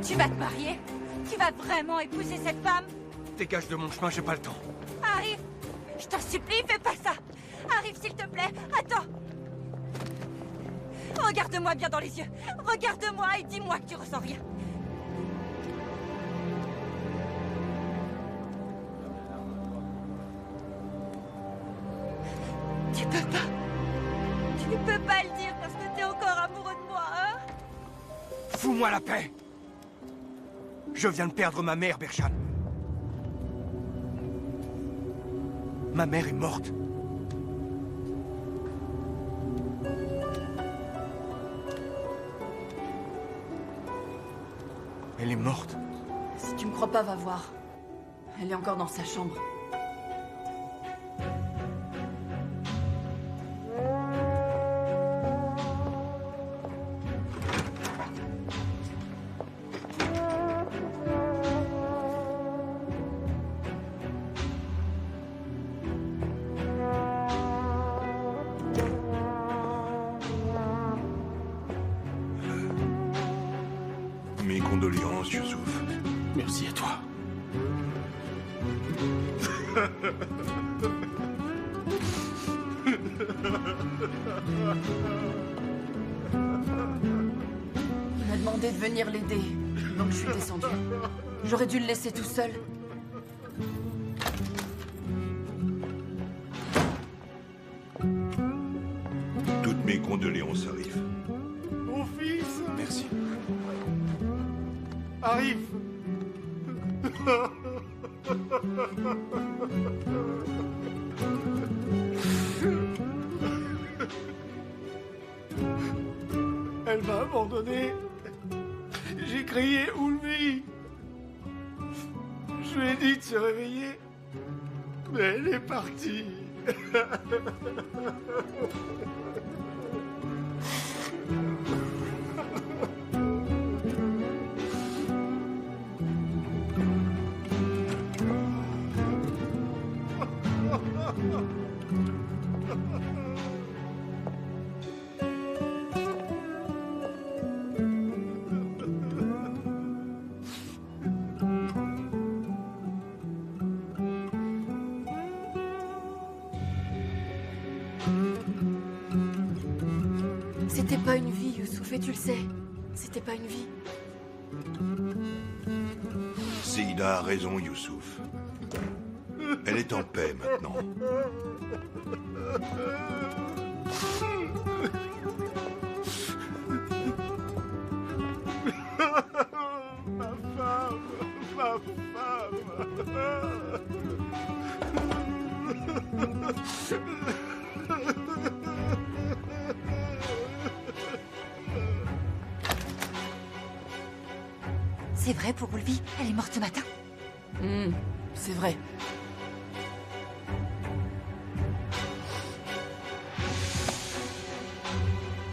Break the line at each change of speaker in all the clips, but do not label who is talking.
Tu vas te marier? Tu vas vraiment épouser cette femme?
Dégage de mon chemin, j'ai pas le temps.
Arrive! Je t'en supplie, fais pas ça! Arrive, s'il te plaît! Attends! Regarde-moi bien dans les yeux! Regarde-moi et dis-moi que tu ressens rien! Tu peux pas! Tu peux pas le dire parce que t'es encore amoureux de moi, hein?
Fous-moi la paix! Je viens de perdre ma mère, Bershan. Ma mère est morte. Elle est morte.
Si tu me crois pas, va voir. Elle est encore dans sa chambre.
Mes condoléances, Youssouf.
Merci à toi.
Il m'a demandé de venir l'aider, donc je suis descendue. J'aurais dû le laisser tout seul.
Toutes mes condoléances, Arif.
Mon fils
Merci.
arrive. Elle m'a abandonné. J'ai crié Ulvi. Je lui ai dit de se réveiller. Mais elle est partie.
C'était pas une vie, Youssouf, et tu le sais. C'était pas une vie.
Seïda a raison, Youssouf. Elle est en paix maintenant.
Ma femme, ma
C'est vrai pour Ulvi, elle est morte ce matin.
C'est vrai.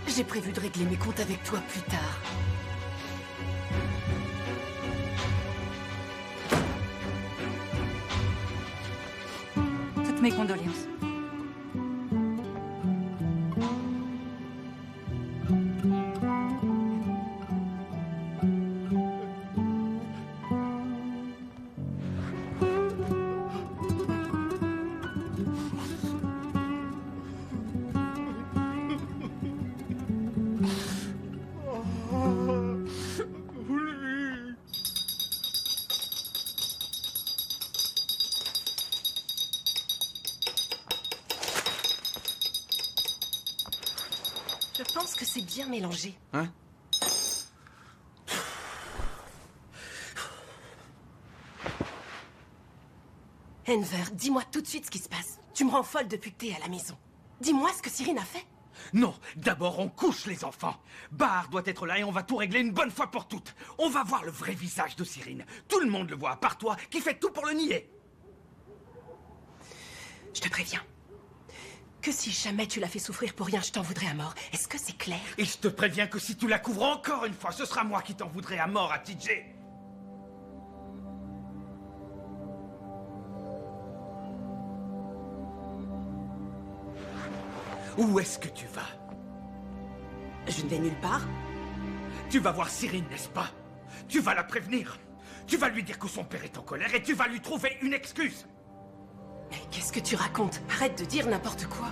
J'ai prévu de régler mes comptes avec toi plus tard.
Toutes mes condoléances.
Je pense que c'est bien mélangé.
Hein?
Enver, dis-moi tout de suite ce qui se passe. Tu me rends folle depuis que t'es à la maison. Dis-moi ce que Cyrine a fait.
Non, d'abord on couche les enfants. Bahar doit être là et on va tout régler une bonne fois pour toutes. On va voir le vrai visage de Cyrine. Tout le monde le voit, à part toi, qui fait tout pour le nier.
Je te préviens. Que si jamais tu l'as fait souffrir pour rien, je t'en voudrais à mort. Est-ce que c'est clair?
Et je te préviens que si tu la couvres encore une fois, ce sera moi qui t'en voudrai à mort à TJ. Où est-ce que tu vas?
Je ne vais nulle part.
Tu vas voir Cyrine, n'est-ce pas? Tu vas la prévenir. Tu vas lui dire que son père est en colère et tu vas lui trouver une excuse.
Mais qu'est-ce que tu racontes? Arrête de dire n'importe quoi.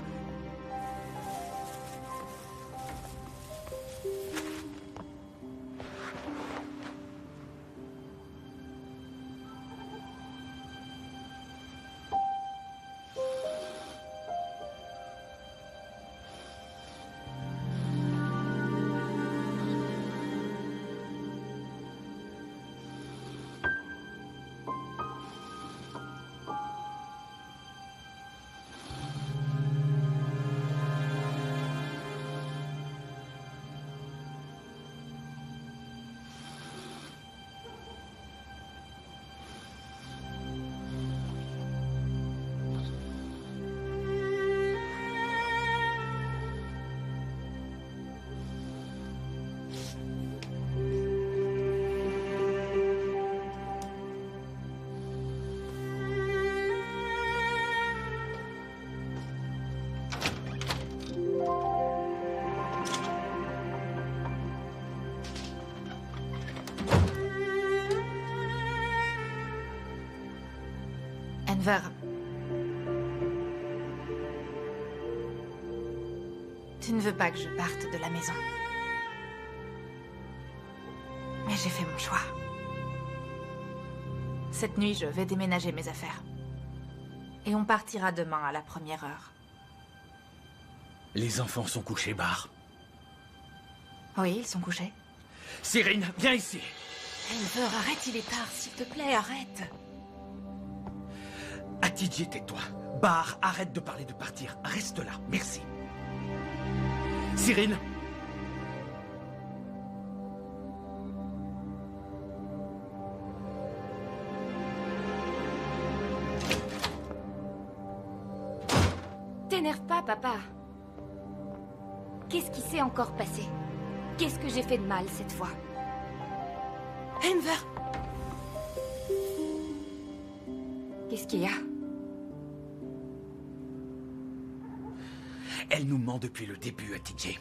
Enver. Tu ne veux pas que je parte de la maison. Mais j'ai fait mon choix. Cette nuit, je vais déménager mes affaires. Et on partira demain à la première heure.
Les enfants sont couchés, Bar.
Oui, ils sont couchés.
Cyrine, viens ici.
Enver, arrête, il est tard, s'il te plaît, arrête.
Hatice, tais-toi. Bar, arrête de parler de partir. Reste là, merci. Cyrine.
T'énerve pas, papa. Qu'est-ce qui s'est encore passé? Qu'est-ce que j'ai fait de mal cette fois?
Enver!
Qu'est-ce qu'il y a?
Elle nous ment depuis le début, Hatice.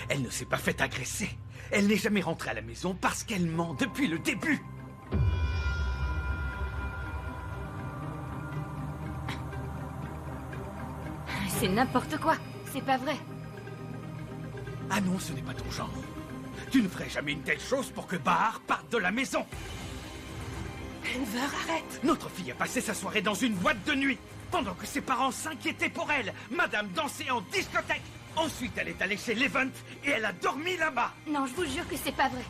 Elle ne s'est pas fait agresser. Elle n'est jamais rentrée à la maison parce qu'elle ment depuis le début.
C'est n'importe quoi. C'est pas vrai.
Ah non, ce n'est pas ton genre. Tu ne ferais jamais une telle chose pour que Bahar parte de la maison.
Enver, arrête!
Notre fille a passé sa soirée dans une boîte de nuit, pendant que ses parents s'inquiétaient pour elle. Madame dansait en discothèque. Ensuite, elle est allée chez Levent et elle a dormi là-bas.
Non, je vous jure que c'est pas vrai.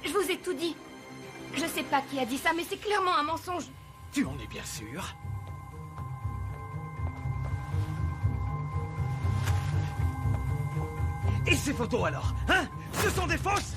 Je vous ai tout dit. Je sais pas qui a dit ça, mais c'est clairement un mensonge.
Tu en es bien sûr? Et ces photos alors, hein? Ce sont des fausses?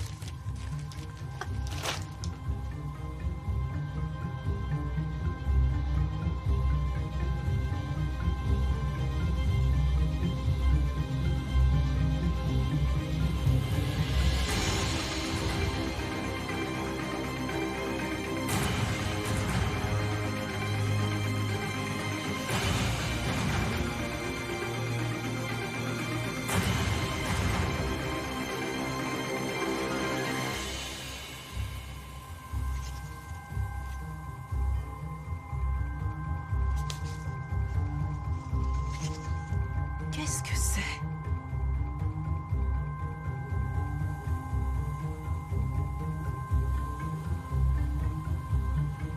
Qu'est-ce que c'est?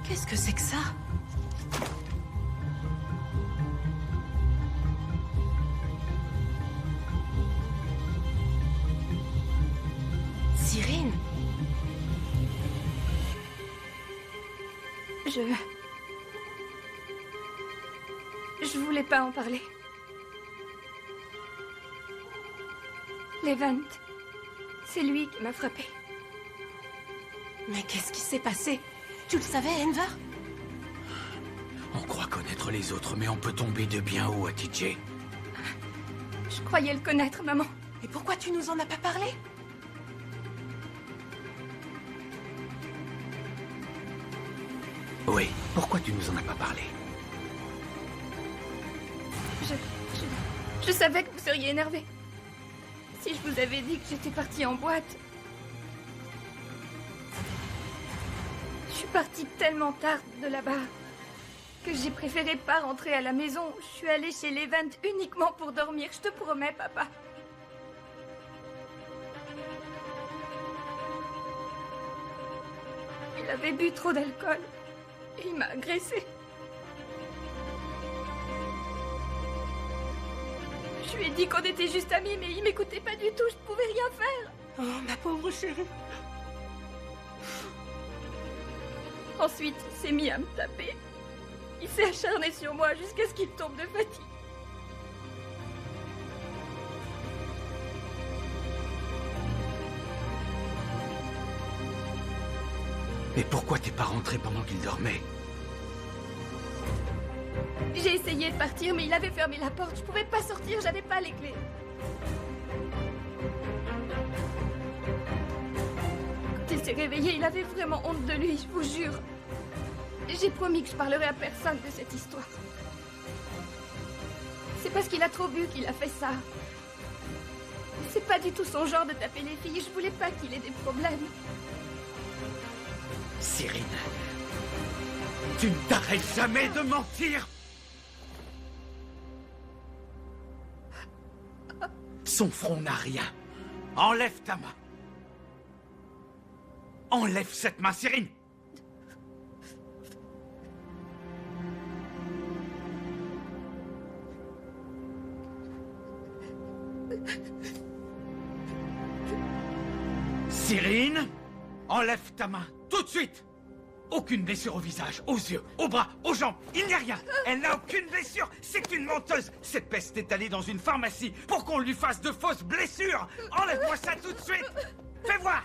Qu'est-ce que c'est que ça? Cyrine?
Je voulais pas en parler. Levent, c'est lui qui m'a frappé.
Mais qu'est-ce qui s'est passé? Tu le savais, Enver?
On croit connaître les autres, mais on peut tomber de bien haut, Hatice.
Je croyais le connaître, maman.
Et pourquoi tu nous en as pas parlé?
Oui, pourquoi tu nous en as pas parlé?
Je savais que vous seriez énervé. Si je vous avais dit que j'étais partie en boîte... Je suis partie tellement tard de là-bas que j'ai préféré pas rentrer à la maison. Je suis allée chez l'Event uniquement pour dormir, je te promets, papa. Il avait bu trop d'alcool et il m'a agressée. Je lui ai dit qu'on était juste amis, mais il m'écoutait pas du tout, je pouvais rien faire.
Oh, ma pauvre chérie.
Ensuite, il s'est mis à me taper. Il s'est acharné sur moi jusqu'à ce qu'il tombe de fatigue.
Mais pourquoi t'es pas rentré pendant qu'il dormait?
J'ai essayé de partir, mais il avait fermé la porte. Je pouvais pas sortir, j'avais pas les clés. Quand il s'est réveillé, il avait vraiment honte de lui, je vous jure. J'ai promis que je parlerai à personne de cette histoire. C'est parce qu'il a trop bu qu'il a fait ça. C'est pas du tout son genre de taper les filles. Je voulais pas qu'il ait des problèmes.
Cyrine, tu ne t'arrêtes jamais de mentir. Son front n'a rien. Enlève ta main. Enlève cette main, Cyrine. Cyrine, enlève ta main, tout de suite. Aucune blessure au visage, aux yeux, aux bras, aux jambes, il n'y a rien. Elle n'a aucune blessure, c'est une menteuse. Cette peste est allée dans une pharmacie pour qu'on lui fasse de fausses blessures. Enlève-moi ça tout de suite. Fais voir.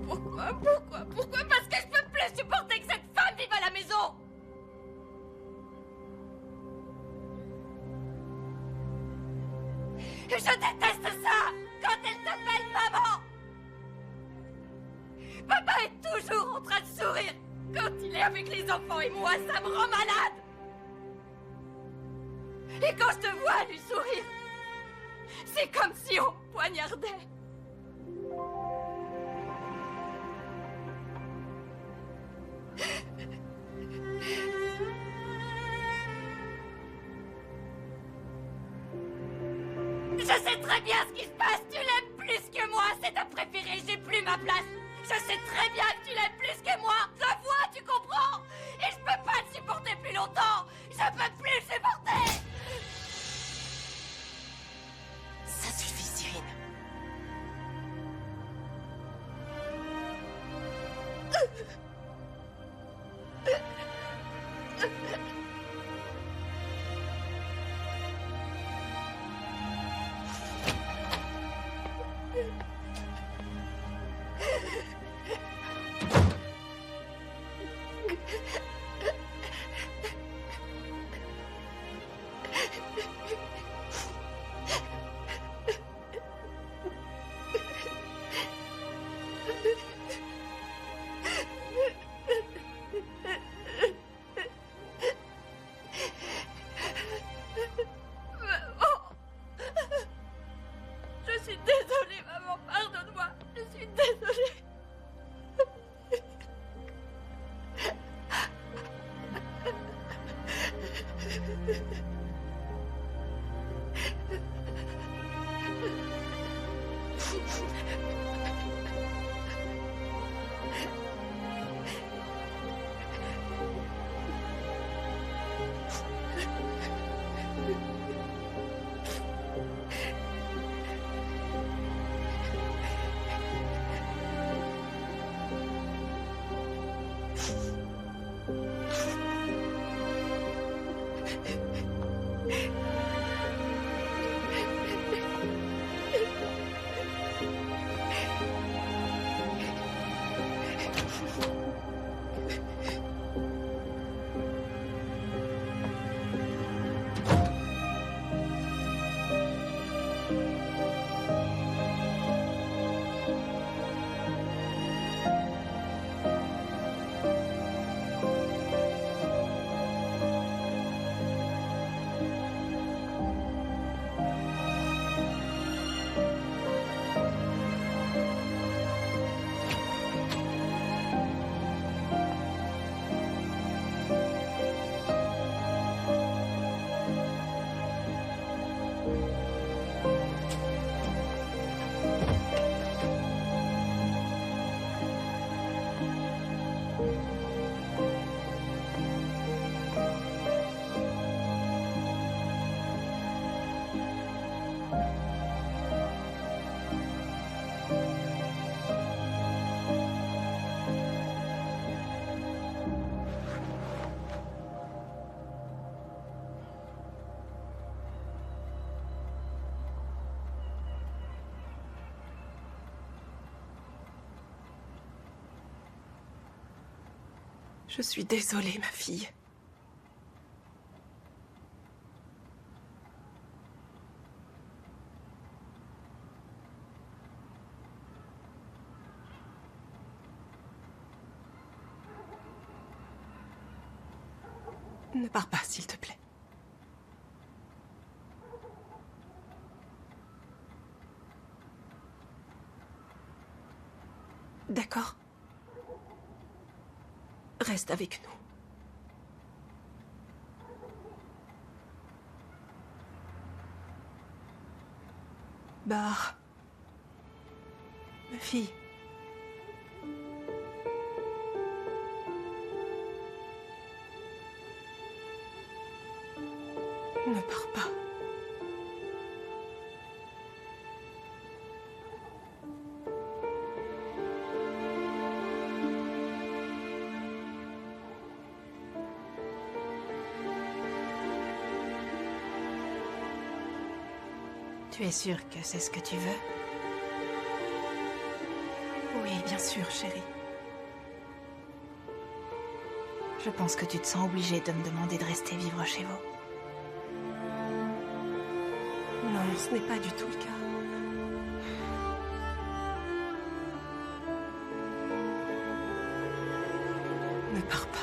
Pourquoi? Parce que je peux plus supporter que cette femme vive à la maison. Je déteste ça quand elle s'appelle maman. Papa est toujours en train de sourire quand il est avec les enfants et moi, ça me rend malade. Et quand je te vois lui sourire, c'est comme si on poignardait. Je sais très bien ce qui se passe, tu l'aimes plus que moi, c'est ta préférée, j'ai plus ma place. Je sais très bien que tu l'aimes plus que moi, je vois, tu comprends. Et je peux pas te supporter plus longtemps, je peux plus le supporter.
Ça suffit, Cyrine. Je suis désolée, ma fille. Ne pars pas, s'il te plaît. D'accord? Reste avec nous. Bah... Ma fille. Ne pars pas.
Tu es sûre que c'est ce que tu veux?
Oui, bien sûr, chérie.
Je pense que tu te sens obligée de me demander de rester vivre chez vous.
Non, ce n'est pas du tout le cas. Ne pars pas.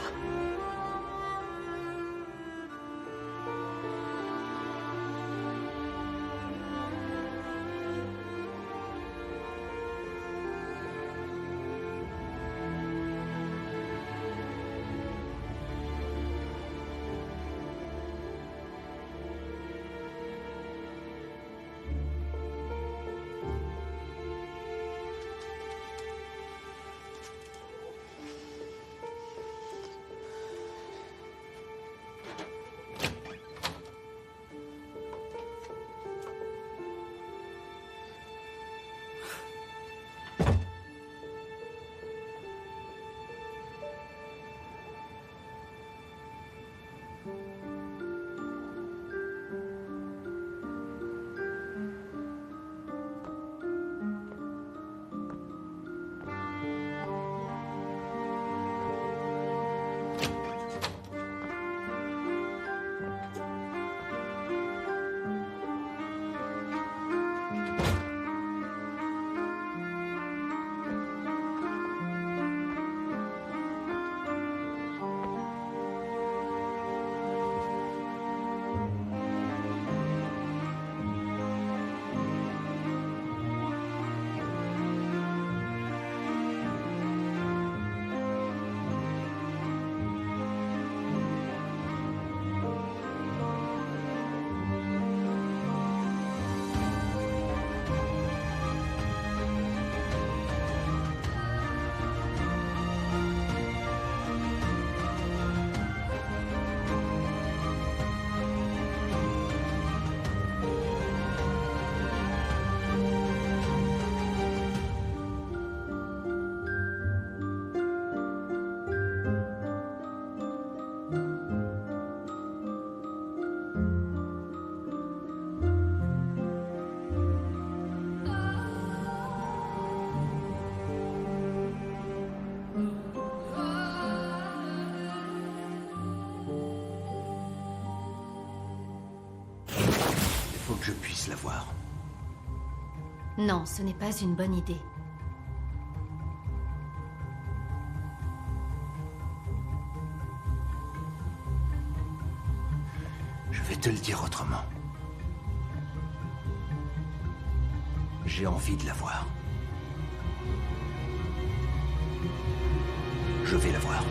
que je puisse la voir.
Non, ce n'est pas une bonne idée.
Je vais te le dire autrement. J'ai envie de la voir. Je vais la voir.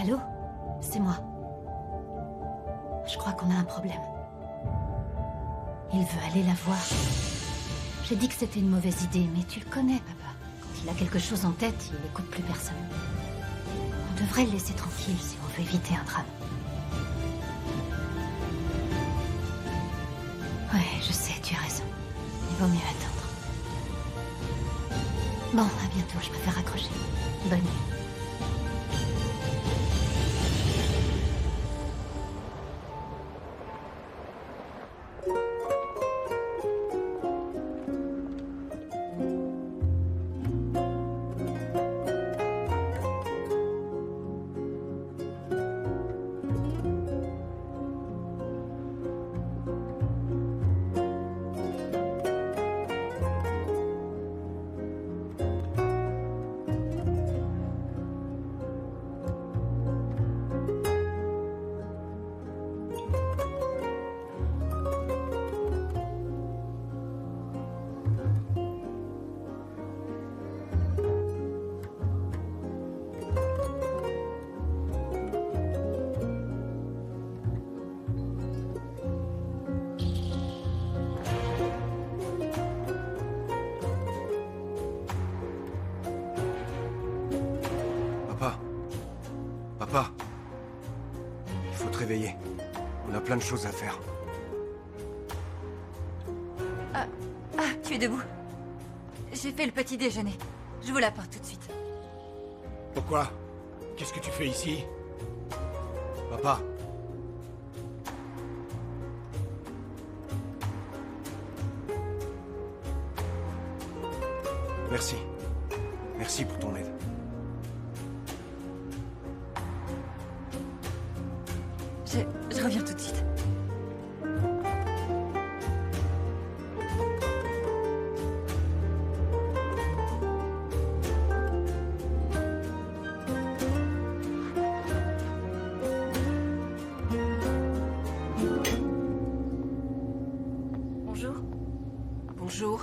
Allô? C'est moi. Je crois qu'on a un problème. Il veut aller la voir. J'ai dit que c'était une mauvaise idée, mais tu le connais, papa. Quand il a quelque chose en tête, il n'écoute plus personne. On devrait le laisser tranquille si on veut éviter un drame. Ouais, je sais, tu as raison. Il vaut mieux attendre. Bon, à bientôt, je préfère raccrocher. Bonne nuit.
Papa, il faut te réveiller. On a plein de choses à faire.
Ah, tu es debout. J'ai fait le petit déjeuner. Je vous l'apporte tout de suite.
Pourquoi? Qu'est-ce que tu fais ici?
Papa. Merci. Merci pour ton aide.
Je reviens tout de suite. Bonjour.
Bonjour.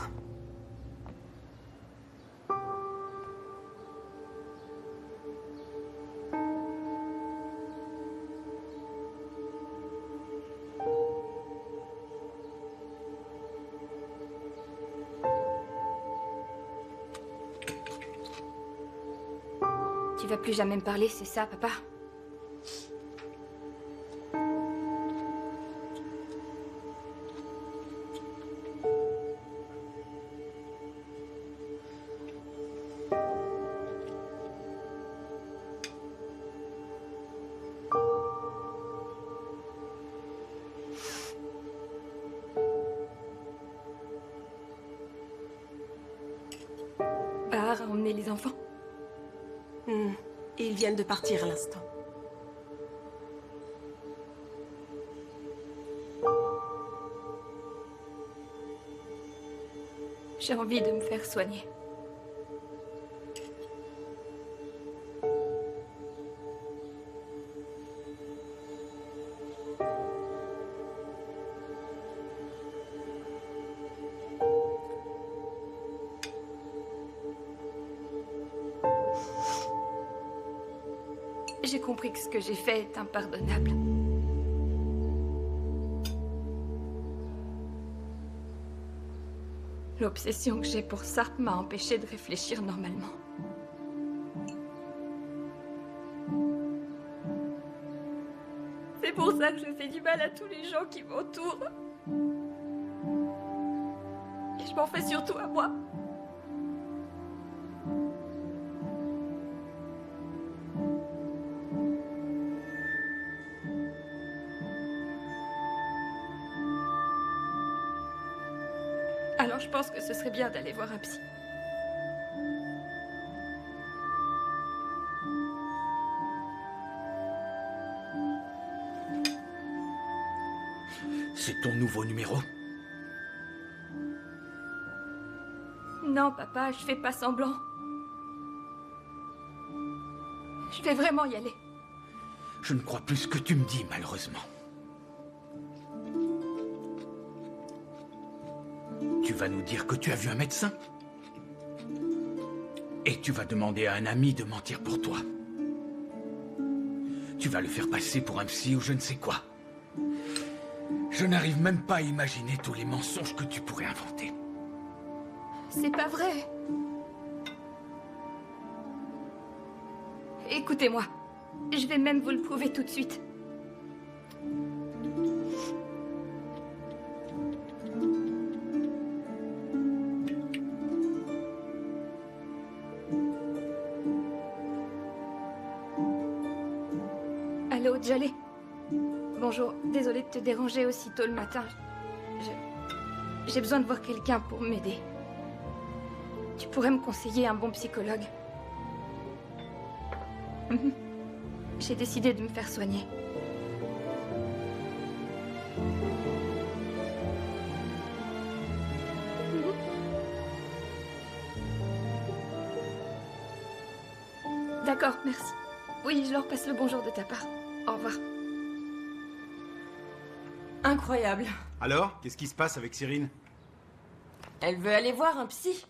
Tu vas plus jamais me parler, c'est ça, papa? Bahar a emmené les enfants.
Et ils viennent de partir à l'instant.
J'ai envie de me faire soigner. J'ai compris que ce que j'ai fait est impardonnable. L'obsession que j'ai pour Sarp m'a empêché de réfléchir normalement. C'est pour ça que je fais du mal à tous les gens qui m'entourent. Et je m'en fais surtout à moi. Alors je pense que ce serait bien d'aller voir un psy.
C'est ton nouveau numéro?
Non, papa, je fais pas semblant. Je vais vraiment y aller.
Je ne crois plus ce que tu me dis, malheureusement. Tu vas nous dire que tu as vu un médecin. Et tu vas demander à un ami de mentir pour toi. Tu vas le faire passer pour un psy ou je ne sais quoi. Je n'arrive même pas à imaginer tous les mensonges que tu pourrais inventer.
C'est pas vrai. Écoutez-moi. Je vais même vous le prouver tout de suite. Allô, Jaleh. Bonjour, désolée de te déranger aussi tôt le matin. J'ai besoin de voir quelqu'un pour m'aider. Tu pourrais me conseiller un bon psychologue? J'ai décidé de me faire soigner. D'accord, merci. Oui, je leur passe le bonjour de ta part. Au revoir.
Incroyable.
Alors, qu'est-ce qui se passe avec Cyrine?
Elle veut aller voir un psy.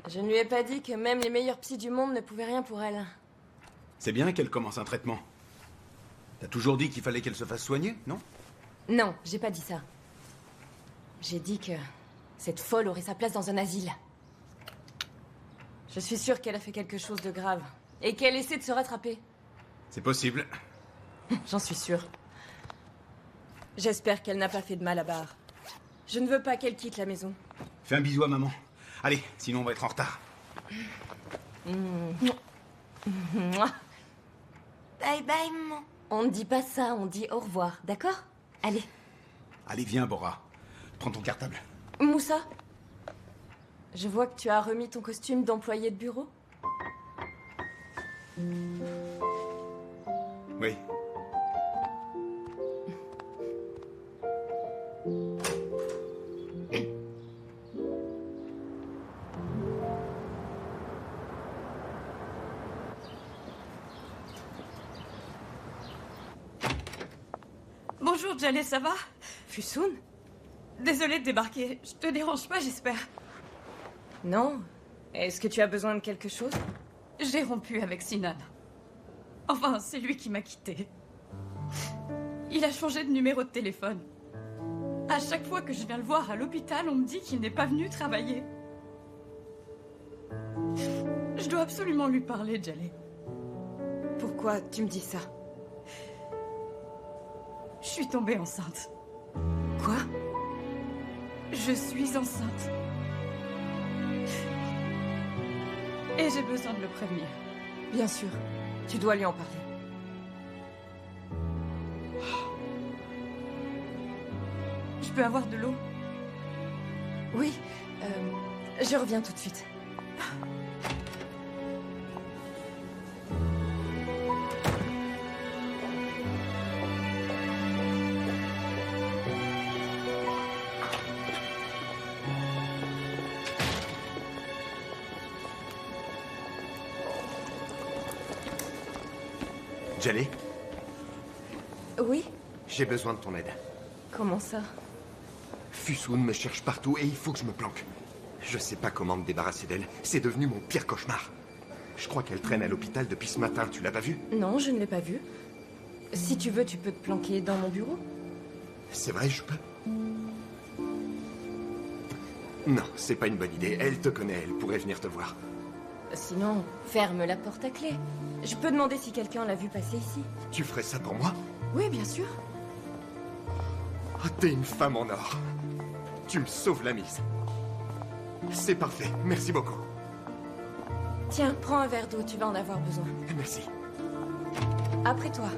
Je ne lui ai pas dit que même les meilleurs psys du monde ne pouvaient rien pour elle.
C'est bien qu'elle commence un traitement. T'as toujours dit qu'il fallait qu'elle se fasse soigner, non?
Non, j'ai pas dit ça. J'ai dit que cette folle aurait sa place dans un asile. Je suis sûre qu'elle a fait quelque chose de grave. Et qu'elle essaie de se rattraper.
C'est possible.
J'en suis sûre. J'espère qu'elle n'a pas fait de mal à Barre. Je ne veux pas qu'elle quitte la maison.
Fais un bisou à maman. Allez, sinon on va être en retard.
Bye bye, maman. On ne dit pas ça, on dit au revoir, d'accord? Allez.
Allez, viens, Bora. Prends ton cartable.
Moussa, je vois que tu as remis ton costume d'employé de bureau.
Oui.
Bonjour, Jaleh, ça va?
Fusoun?
Désolée de débarquer. Je te dérange pas, j'espère.
Non. Est-ce que tu as besoin de quelque chose?
J'ai rompu avec Sinan. Enfin, c'est lui qui m'a quittée. Il a changé de numéro de téléphone. À chaque fois que je viens le voir à l'hôpital, on me dit qu'il n'est pas venu travailler. Je dois absolument lui parler, Jaleh.
Pourquoi tu me dis ça?
Je suis tombée enceinte.
Quoi?
Je suis enceinte. Et j'ai besoin de le prévenir.
Bien sûr. Tu dois lui en parler.
Je peux avoir de l'eau?
Oui. Je reviens tout de suite.
Jelly,
Oui?
j'ai besoin de ton aide.
Comment ça?
Fusoun me cherche partout et il faut que je me planque. Je sais pas comment me débarrasser d'elle. C'est devenu mon pire cauchemar. Je crois qu'elle traîne à l'hôpital depuis ce matin. Tu l'as pas vue?
Non, je ne l'ai pas vue. Si tu veux, tu peux te planquer dans mon bureau.
C'est vrai, je peux? Non, c'est pas une bonne idée. Elle te connaît, elle pourrait venir te voir.
Sinon, ferme la porte à clé. Je peux demander si quelqu'un l'a vu passer ici.
Tu ferais ça pour moi?
Oui, bien sûr.
Oh, t'es une femme en or. Tu me sauves la mise. C'est parfait, merci beaucoup.
Tiens, prends un verre d'eau, tu vas en avoir besoin.
Merci.
Après toi.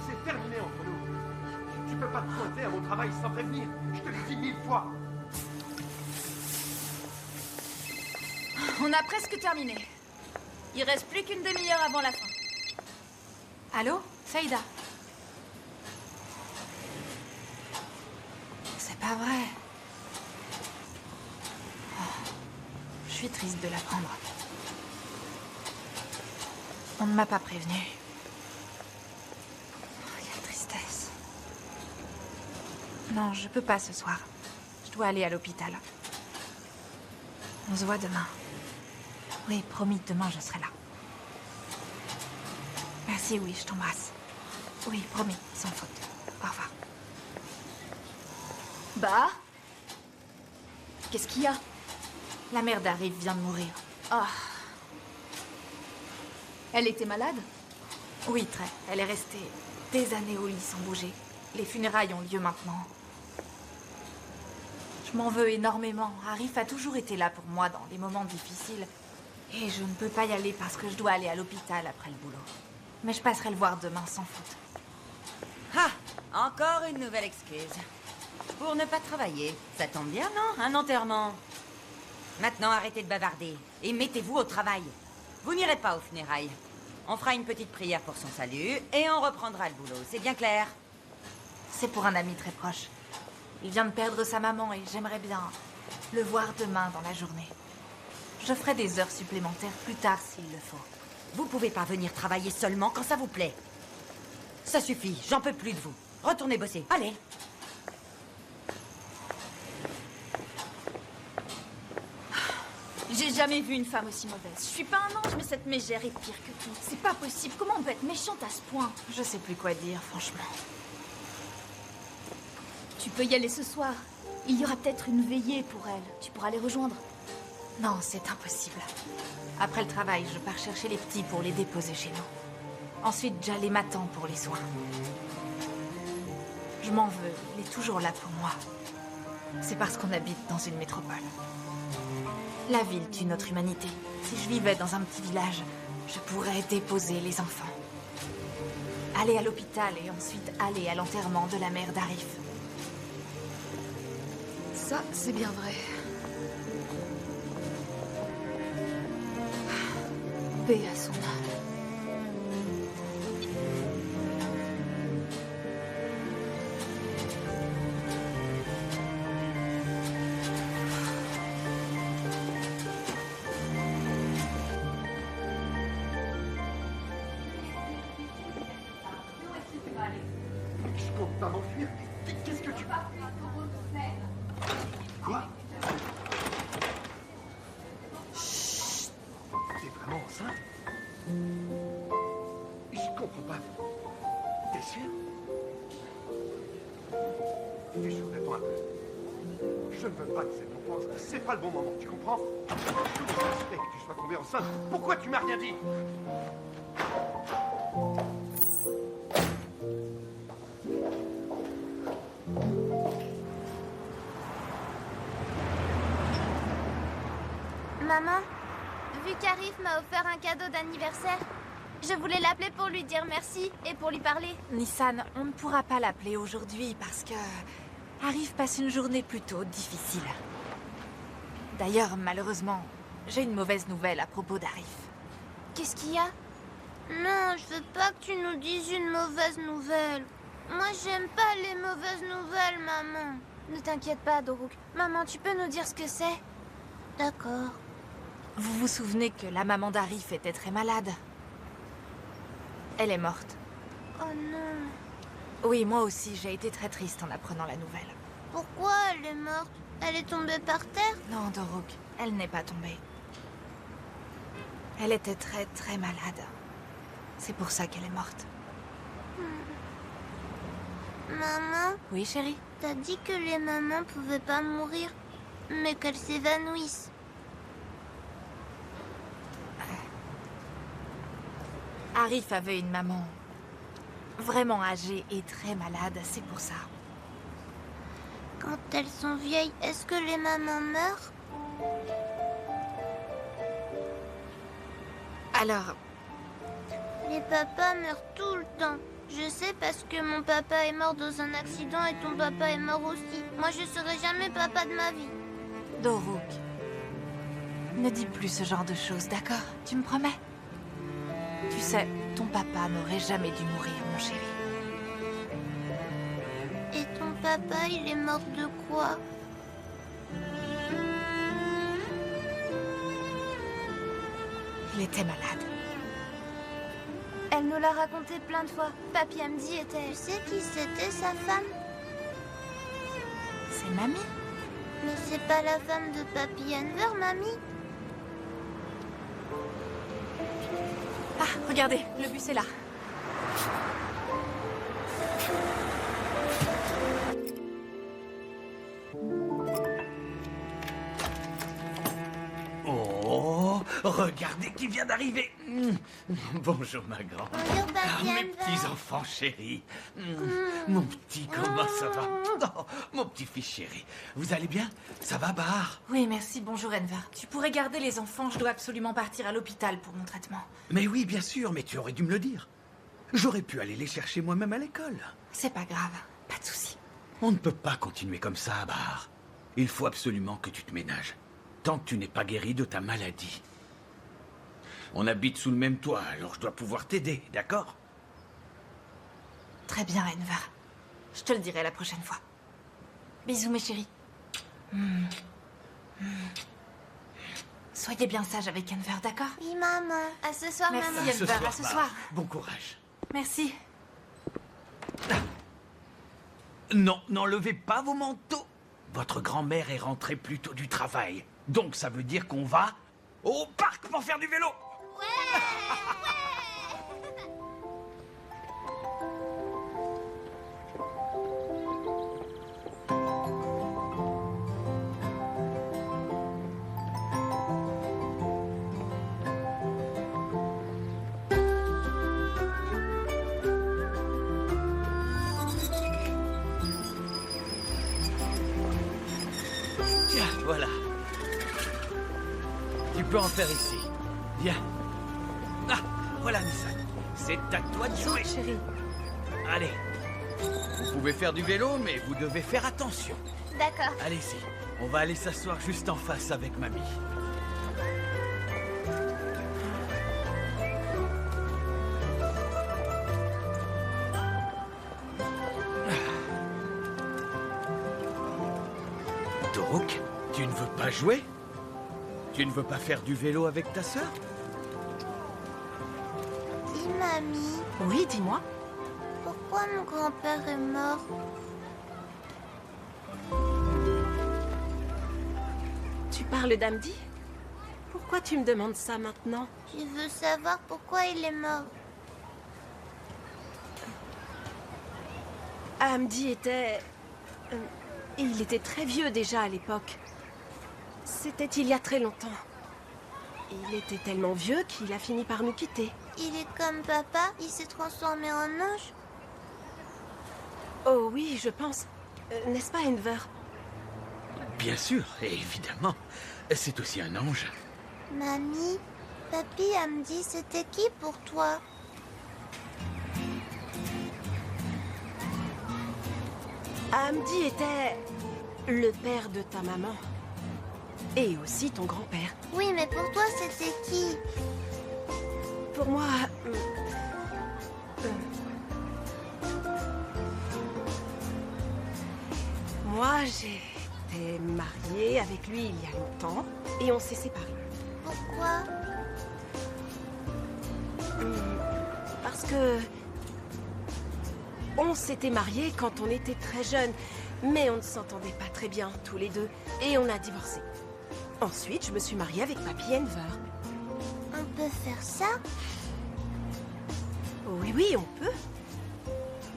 C'est terminé entre nous. Tu peux pas te pointer à mon travail sans prévenir. Je te le dis 1000 fois.
On a presque terminé. Il reste plus qu'une demi-heure avant la fin. Allô, Saïda? C'est pas vrai. Oh, je suis triste de l'apprendre. On ne m'a pas prévenue. Non, je peux pas ce soir. Je dois aller à l'hôpital. On se voit demain. Oui, promis, demain je serai là. Merci, oui, je t'embrasse. Oui, promis, sans faute. Au revoir.
Bah? Qu'est-ce qu'il y a?
La mère d'Arif vient de mourir.
Ah. Elle était malade?
Oui, très. Elle est restée des années au lit sans bouger. Les funérailles ont lieu maintenant. Je m'en veux énormément. Arif a toujours été là pour moi dans les moments difficiles. Et je ne peux pas y aller parce que je dois aller à l'hôpital après le boulot. Mais je passerai le voir demain sans faute.
Ah! Encore une nouvelle excuse. Pour ne pas travailler. Ça tombe bien, non? Un enterrement. Maintenant, arrêtez de bavarder. Et mettez-vous au travail. Vous n'irez pas aux funérailles. On fera une petite prière pour son salut et on reprendra le boulot. C'est bien clair?
C'est pour un ami très proche. Il vient de perdre sa maman et j'aimerais bien le voir demain dans la journée. Je ferai des heures supplémentaires plus tard s'il le faut.
Vous pouvez pas venir travailler seulement quand ça vous plaît. Ça suffit, j'en peux plus de vous. Retournez bosser, allez.
J'ai jamais vu une femme aussi mauvaise. Je suis pas un ange, mais cette mégère est pire que tout. C'est pas possible. Comment on peut être méchante à ce point?
Je sais plus quoi dire, franchement.
Tu peux y aller ce soir. Il y aura peut-être une veillée pour elle. Tu pourras les rejoindre.
Non, c'est impossible. Après le travail, je pars chercher les petits pour les déposer chez nous. Ensuite, j'allais m'attendre pour les soins. Je m'en veux, il est toujours là pour moi. C'est parce qu'on habite dans une métropole. La ville tue notre humanité. Si je vivais dans un petit village, je pourrais déposer les enfants. Aller à l'hôpital et ensuite aller à l'enterrement de la mère d'Arif.
Ça, c'est bien vrai. Paix à son âme.
Je compte pas m'enfuir. Qu'est-ce que tu... Quoi? Chut. T'es vraiment enceinte? Je comprends pas. T'es sûr? Fichou, attends un peu. Je ne veux pas de cette enfance. C'est pas le bon moment, tu comprends? Je suspecte que tu sois tombée enceinte. Pourquoi tu m'as rien dit?
Maman, vu qu'Arif m'a offert un cadeau d'anniversaire, je voulais l'appeler pour lui dire merci et pour lui parler.
Nissan, on ne pourra pas l'appeler aujourd'hui parce que Arif passe une journée plutôt difficile. D'ailleurs, malheureusement, j'ai une mauvaise nouvelle à propos d'Arif.
Qu'est-ce qu'il y a? Non, je veux pas que tu nous dises une mauvaise nouvelle. Moi, j'aime pas les mauvaises nouvelles, maman. Ne t'inquiète pas, Doruk. Maman, tu peux nous dire ce que c'est? D'accord.
Vous vous souvenez que la maman d'Arif était très malade? Elle est morte.
Oh non.
Oui, moi aussi, j'ai été très triste en apprenant la nouvelle.
Pourquoi elle est morte? Elle est tombée par terre?
Non, Doruk, elle n'est pas tombée. Elle était très, très malade. C'est pour ça qu'elle est morte.
Maman?
Oui, chérie?
T'as dit que les mamans pouvaient pas mourir, mais qu'elles s'évanouissent.
Arif avait une maman vraiment âgée et très malade, c'est pour ça.
Quand elles sont vieilles, est-ce que les mamans meurent?
Alors,
les papas meurent tout le temps. Je sais parce que mon papa est mort dans un accident et ton papa est mort aussi. Moi, je serai jamais papa de ma vie.
Doruk, ne dis plus ce genre de choses, d'accord? Tu me promets? Tu sais, ton papa n'aurait jamais dû mourir, mon chéri.
Et ton papa, il est mort de quoi?
Il était malade.
Elle nous l'a raconté plein de fois. Papy Hamdi était... Tu sais qui c'était, sa femme?
C'est Mamie.
Mais c'est pas la femme de Papy Enver, Mamie?
Ah, regardez, le bus est là.
Oh, regardez qui vient d'arriver. Bonjour, ma grande.
Bonjour, Papy
Mes
Enver.
petits enfants chéris. Mon petit, comment ça va? Oh, mon petit fils chéri. Vous allez bien? Ça va, Bahar?
Oui, merci, bonjour Enver. Tu pourrais garder les enfants, je dois absolument partir à l'hôpital pour mon traitement.
Mais oui, bien sûr, mais tu aurais dû me le dire. J'aurais pu aller les chercher moi-même à l'école.
C'est pas grave, pas de souci.
On ne peut pas continuer comme ça, Bahar. Il faut absolument que tu te ménages. Tant que tu n'es pas guéri de ta maladie. On habite sous le même toit, alors je dois pouvoir t'aider, d'accord?
Très bien, Enver. Je te le dirai la prochaine fois. Bisous, mes chéris. Soyez bien sages avec Enver, d'accord?
Oui, maman. À ce soir,
Merci,
maman.
Enver, à ce soir.
Bon courage.
Merci.
Non, n'enlevez pas vos manteaux. Votre grand-mère est rentrée plus tôt du travail. Donc ça veut dire qu'on va au parc pour faire du vélo. Tiens, voilà. Tu peux en faire ici. Viens. Ah, voilà, Nissan. C'est à toi de jouer.
Chérie.
Allez. Vous pouvez faire du vélo, mais vous devez faire attention.
D'accord.
Allez-y. On va aller s'asseoir juste en face avec mamie. Doruk, tu ne veux pas jouer? Tu ne veux pas faire du vélo avec ta sœur?
Dis, mamie,
Oui, dis-moi.
pourquoi mon grand-père est mort?
Tu parles d'Hamdi? Pourquoi tu me demandes ça maintenant?
Je veux savoir pourquoi il est mort.
Hamdi était... il était très vieux déjà à l'époque. C'était il y a très longtemps. Il était tellement vieux qu'il a fini par nous quitter.
Il est comme papa, il s'est transformé en ange.
Oh oui, je pense. N'est-ce pas, Enver?
Bien sûr, et évidemment. C'est aussi un ange.
Mamie, papy me dit c'était qui pour toi?
Hamdi était le père de ta maman. Et aussi ton grand-père.
Oui, mais pour toi, c'était qui?
Pour moi... Moi, j'étais mariée avec lui il y a longtemps et on s'est séparés.
Pourquoi?
Parce que... On s'était mariés quand on était très jeunes, mais on ne s'entendait pas très bien tous les deux et on a divorcé. Ensuite, je me suis mariée avec Papy Enver.
On peut faire ça?
Oui, oui, on peut.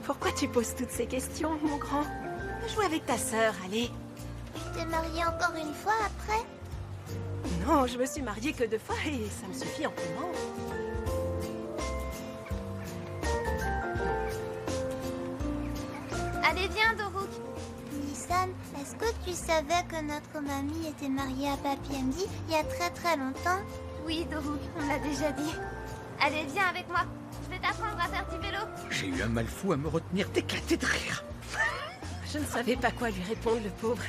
Pourquoi tu poses toutes ces questions, mon grand? Joue avec ta sœur, allez.
Tu t'es mariée encore une fois après?
Non, je me suis mariée que 2 fois et ça me suffit amplement.
Allez, viens, Doruk. Nissan, est-ce que tu savais que notre mamie était mariée à Papy Andy il y a très très longtemps? Oui, Doruk, on l'a déjà dit. Allez, viens avec moi. Je vais t'apprendre à faire du vélo.
J'ai eu un mal fou à me retenir d'éclater de rire.
Je ne savais pas quoi lui répondre, le pauvre.